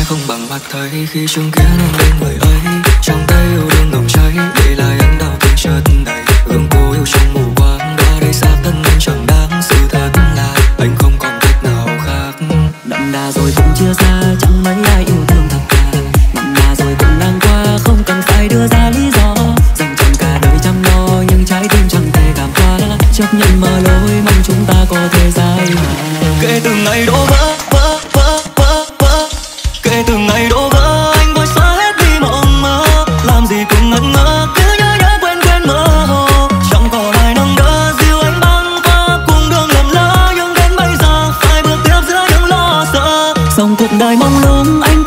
không bằng mắt thấy khi chứng kiến anh bên người ấy. Trong tay yêu đương ngầm cháy, để lại anh đau thương chất đầy. Gương cô yêu trong mù quáng, đã đây xác thân anh chẳng đáng. Sự thật là anh không còn cách nào khác. Đậm đà rồi cũng chia xa, chẳng mấy ai yêu thương thật thà. Mặn mà rồi cũng ngang qua, không cần phải đưa ra lý do. Dành trọn cả đời chăm lo, nhưng trái tim chẳng thể cảm qua. Chấp nhận mở lối, mong chúng ta có thể dài mà. Kể từ ngày đổ vỡ, kể từ ngày đổ vỡ, anh vội xóa hết đi mộng mơ. Làm gì cũng ngẩn ngơ, cứ nhớ quên mơ hồ. Chẳng còn ai nâng đỡ, dìu anh băng qua cùng đường lầm lỡ. Nhưng đến bây giờ phải bước tiếp giữa những lo sợ. Dòng cuộc đời mong lung anh